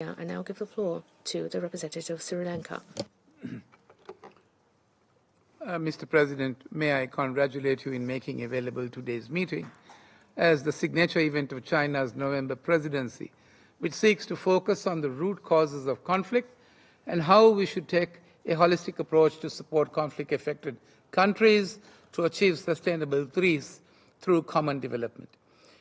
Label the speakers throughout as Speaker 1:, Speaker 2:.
Speaker 1: I now give the floor to the representative of Sri Lanka.
Speaker 2: Mr. President, may I congratulate you in making available today's meeting as the signature event of China's November presidency, which seeks to focus on the root causes of conflict and how we should take a holistic approach to support conflict-affected countries to achieve sustainable peace through common development.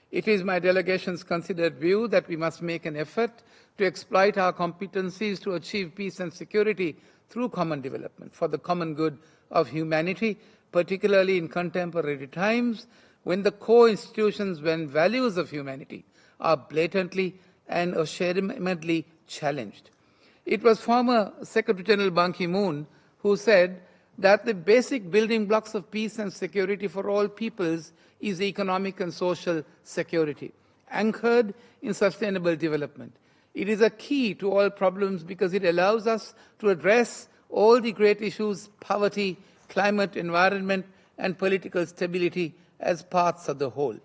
Speaker 2: It is my delegation's considered view that we must make an effort to exploit our competencies to achieve peace and security through common development for the common good of humanity, particularly in contemporary times when the core institutions and values of humanity are blatantly and ashamedly challenged. It was former Secretary General Ban Ki-moon who said that the basic building blocks of peace and security for all peoples is economic and social security, anchored in sustainable development. It is a key to all problems because it allows us to address all the great issues, poverty, climate, environment, and political stability as parts of the whole.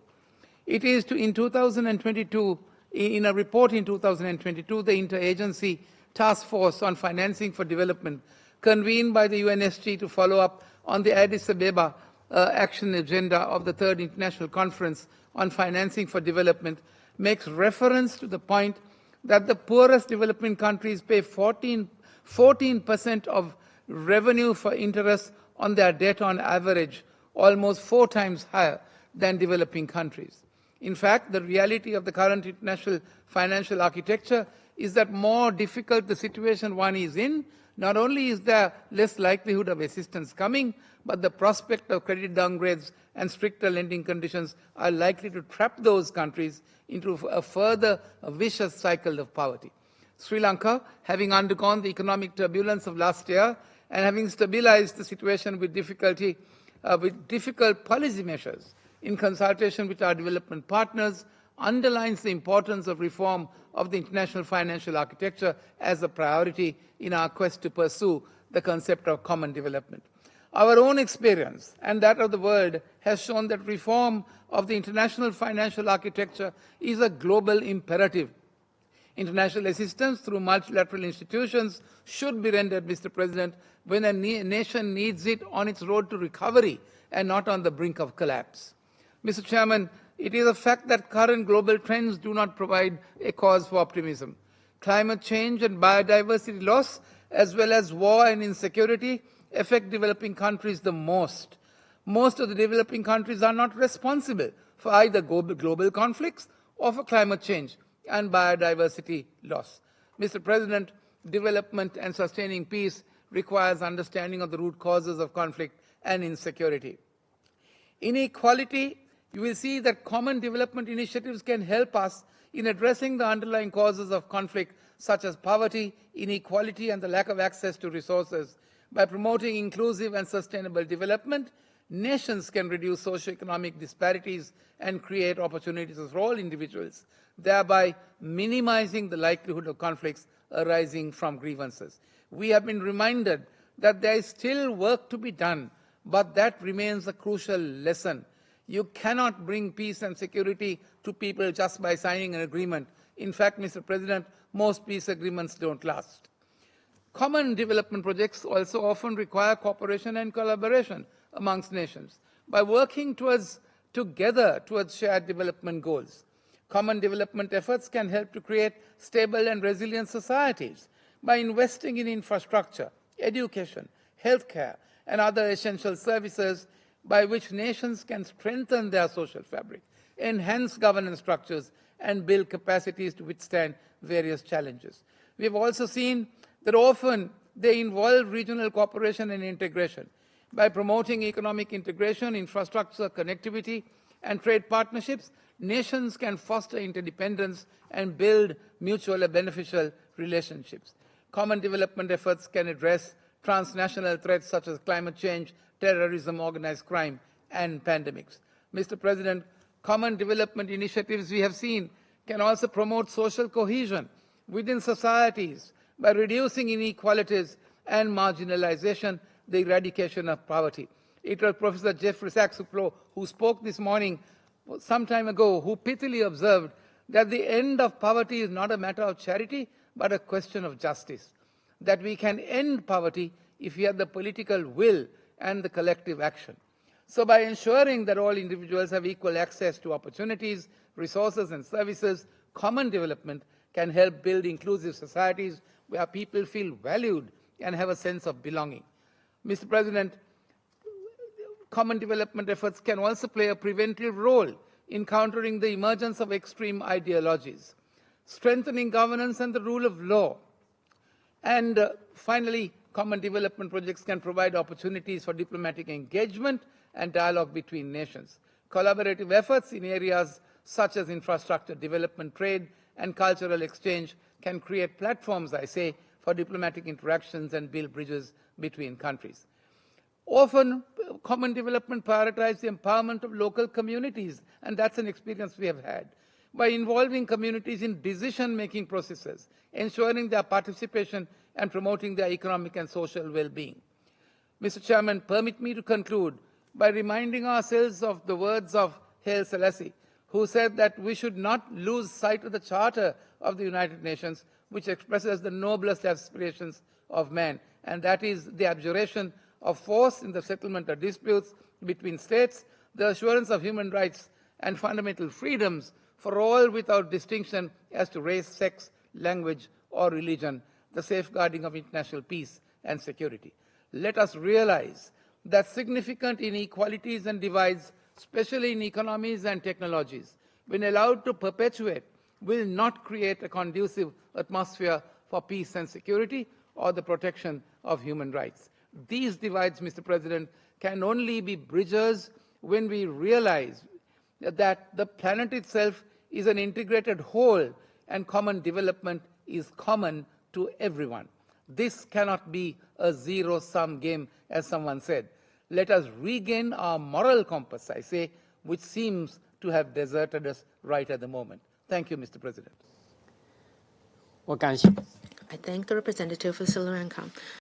Speaker 2: It is in 2022, in a report in 2022, the Interagency Task Force on Financing for Development, convened by the UNSG to follow up on the Addis Ababa action agenda of the Third International Conference on Financing for Development, makes reference to the point that the poorest developing countries pay 14% of revenue for interest on their debt on average, almost 4 times higher than developing countries. In fact, the reality of the current international financial architecture is that more difficult the situation one is in, not only is there less likelihood of assistance coming, but the prospect of credit downgrades and stricter lending conditions are likely to trap those countries into a further vicious cycle of poverty. Sri Lanka, having undergone the economic turbulence of last year and having stabilized the situation with difficult policy measures in consultation with our development partners, underlines the importance of reform of the international financial architecture as a priority in our quest to pursue the concept of common development. Our own experience and that of the world has shown that reform of the international financial architecture is a global imperative. International assistance through multilateral institutions should be rendered, Mr. President, when a nation needs it on its road to recovery and not on the brink of collapse. Mr. Chairman, it is a fact that current global trends do not provide a cause for optimism. Climate change and biodiversity loss, as well as war and insecurity, affect developing countries the most. Most of the developing countries are not responsible for either global conflicts or for climate change and biodiversity loss. Mr. President, development and sustaining peace requires understanding of the root causes of conflict and insecurity. Inequality, you will see that common development initiatives can help us in addressing the underlying causes of conflict, such as poverty, inequality, and the lack of access to resources. By promoting inclusive and sustainable development, nations can reduce socioeconomic disparities and create opportunities for all individuals, thereby minimizing the likelihood of conflicts arising from grievances. We have been reminded that there is still work to be done, but that remains a crucial lesson. You cannot bring peace and security to people just by signing an agreement. In fact, Mr. President, most peace agreements don't last. Common development projects also often require cooperation and collaboration amongst nations by working together towards shared development goals. Common development efforts can help to create stable and resilient societies by investing in infrastructure, education, healthcare, and other essential services by which nations can strengthen their social fabric, enhance governance structures, and build capacities to withstand various challenges. We have also seen that often they involve regional cooperation and integration. By promoting economic integration, infrastructure, connectivity, and trade partnerships, nations can foster interdependence and build mutually beneficial relationships. Common development efforts can address transnational threats such as climate change, terrorism, organized crime, and pandemics. Mr. President, common development initiatives we have seen can also promote social cohesion within societies by reducing inequalities and marginalization, the eradication of poverty. It was Professor Jeffrey Sachs who spoke this morning, some time ago, who pithily observed that the end of poverty is not a matter of charity, but a question of justice, that we can end poverty if we have the political will and the collective action. So by ensuring that all individuals have equal access to opportunities, resources and services, common development can help build inclusive societies where people feel valued and have a sense of belonging. Mr. President, common development efforts can also play a preventive role in countering the emergence of extreme ideologies, strengthening governance and the rule of law. And finally, common development projects can provide opportunities for diplomatic engagement and dialogue between nations. Collaborative efforts in areas such as infrastructure development, trade, and cultural exchange can create platforms, I say, for diplomatic interactions and build bridges between countries. Often, common development prioritizes the empowerment of local communities, and that's an experience we have had. By involving communities in decision-making processes, ensuring their participation and promoting their economic and social well-being. Mr. Chairman, permit me to conclude by reminding ourselves of the words of Haile Selassie, who said that we should not lose sight of the Charter of the United Nations, which expresses the noblest aspirations of man, and that is the abjuration of force in the settlement of disputes between states, the assurance of human rights and fundamental freedoms for all without distinction as to race, sex, language, or religion, the safeguarding of international peace and security. Let us realize that significant inequalities and divides, especially in economies and technologies, when allowed to perpetuate, will not create a conducive atmosphere for peace and security or the protection of human rights. These divides, Mr. President, can only be bridges when we realize that the planet itself is an integrated whole and common development is common to everyone. This cannot be a zero-sum game, as someone said. Let us regain our moral compass, I say, which seems to have deserted us right at the moment. Thank you, Mr. President.
Speaker 1: I thank the representative of Sri Lanka.